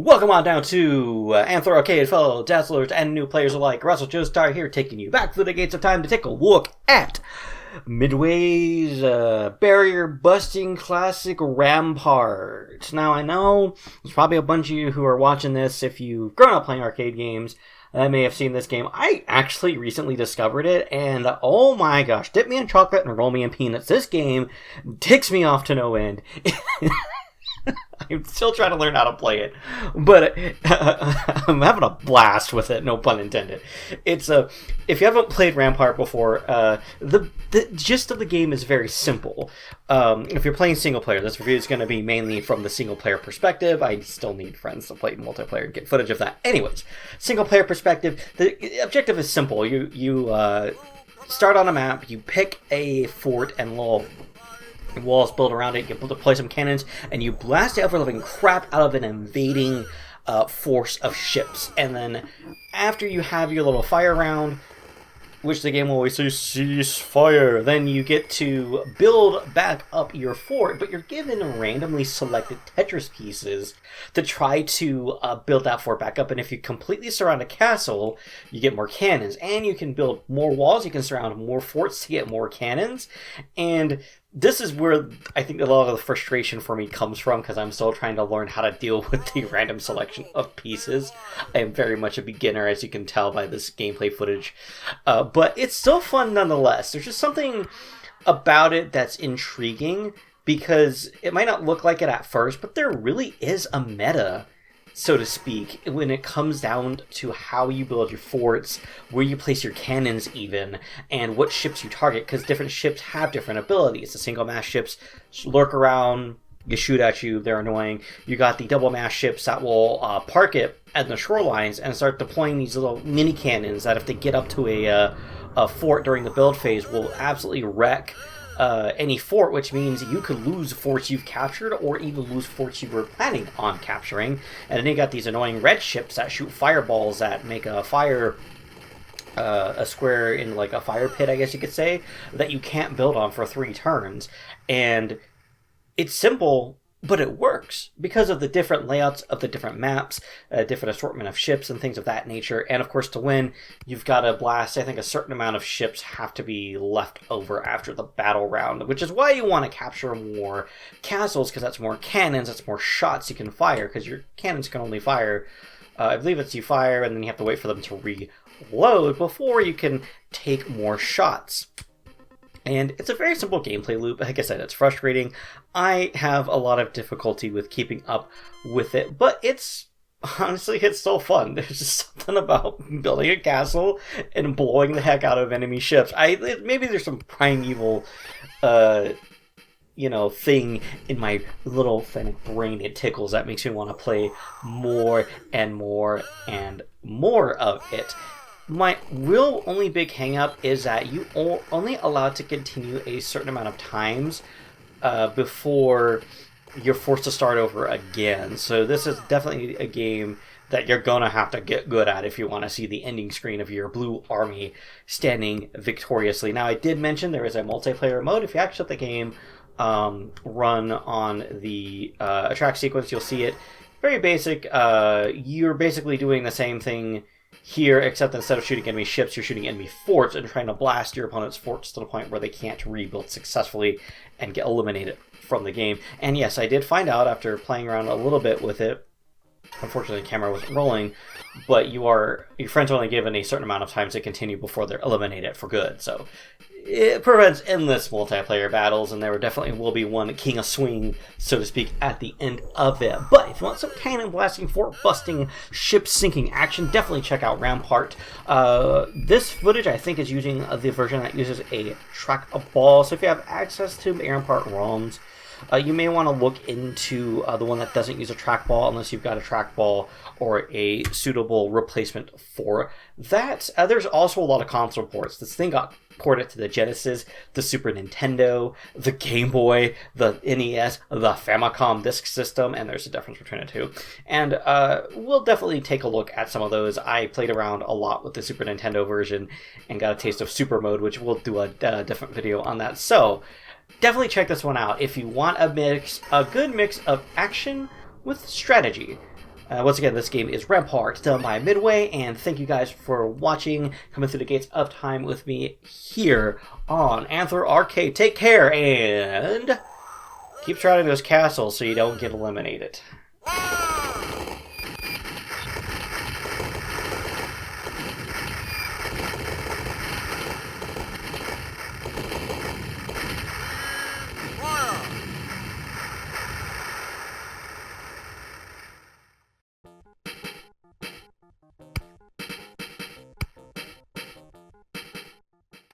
Welcome on down to Anther Arcade, fellow Dazzlers and new players alike. Russell Joestar here, taking you back through the gates of time to take a look at Midway's barrier-busting classic Rampart. Now, I know there's probably a bunch of you who are watching this, if you've grown up playing arcade games, that may have seen this game. I actually recently discovered it, and oh my gosh, dip me in chocolate and roll me in peanuts. This game ticks me off to no end. I'm still trying to learn how to play it, but I'm having a blast with it, no pun intended. It's if you haven't played Rampart before, the gist of the game is very simple. If you're playing single player, this review is going to be mainly from the single player perspective. I still need friends to play multiplayer and get footage of that. Anyways, single player perspective, the objective is simple. You start on a map, you pick a fort and little walls built around it, you deploy some cannons, and you blast the ever-living crap out of an invading force of ships. And then after you have your little fire round, which the game will always say, cease fire, then you get to build back up your fort, but you're given randomly selected Tetris pieces to try to build that fort back up. And if you completely surround a castle, you get more cannons, and you can build more walls, you can surround more forts to get more cannons. And this is where I think a lot of the frustration for me comes from, because I'm still trying to learn how to deal with the random selection of pieces. I am very much a beginner, as you can tell by this gameplay footage. But it's still fun nonetheless. There's just something about it that's intriguing, because it might not look like it at first, but there really is a meta, so to speak, when it comes down to how you build your forts, where you place your cannons even, and what ships you target, because different ships have different abilities. The single mast ships lurk around, you shoot at you, they're annoying. You got the double mast ships that will park it at the shorelines and start deploying these little mini cannons that if they get up to a fort during the build phase will absolutely wreck any fort, which means you could lose forts you've captured or even lose forts you were planning on capturing. And then you got these annoying red ships that shoot fireballs that make a fire a square in like a fire pit, I guess you could say, that you can't build on for 3 turns. And it's simple, but it works because of the different layouts of the different maps, different assortment of ships and things of that nature. And of course, to win, you've got to blast, I think a certain amount of ships have to be left over after the battle round, which is why you want to capture more castles, because that's more cannons, that's more shots you can fire, because your cannons can only fire, I believe it's you fire, and then you have to wait for them to reload before you can take more shots. And it's a very simple gameplay loop. Like I said, it's frustrating. I have a lot of difficulty with keeping up with it, but it's still fun. There's just something about building a castle and blowing the heck out of enemy ships. Maybe there's some primeval, thing in my little fennec brain it tickles that makes me want to play more and more and more of it. My real only big hang-up is that you only allowed to continue a certain amount of times before you're forced to start over again. So this is definitely a game that you're going to have to get good at if you want to see the ending screen of your blue army standing victoriously. Now, I did mention there is a multiplayer mode. If you actually let the game run on the track sequence, you'll see it. Very basic. You're basically doing the same thing here, except instead of shooting enemy ships, you're shooting enemy forts and trying to blast your opponent's forts to the point where they can't rebuild successfully and get eliminated from the game. And yes, I did find out after playing around a little bit with it, unfortunately the camera wasn't rolling, but your friends are only given a certain amount of time to continue before they're eliminated for good. So it prevents endless multiplayer battles, and there definitely will be one king of swing, so to speak, at the end of it. But if you want some cannon blasting, fort busting, ship sinking action, definitely check out Rampart. This footage, I think, is using the version that uses a Trackball. So if you have access to Rampart ROMs, you may want to look into the one that doesn't use a trackball, unless you've got a trackball or a suitable replacement for that. There's also a lot of console ports. This thing got ported to the Genesis, the Super Nintendo, the Game Boy, the NES, the Famicom disk system, and there's a difference between the two. And we'll definitely take a look at some of those. I played around a lot with the Super Nintendo version and got a taste of Super Mode, which we'll do a different video on that. So definitely check this one out if you want a good mix of action with strategy. Once again, this game is Rampart, done by Midway, and thank you guys for watching, coming through the gates of time with me here on Antler Arcade. Take care, and keep trying those castles so you don't get eliminated.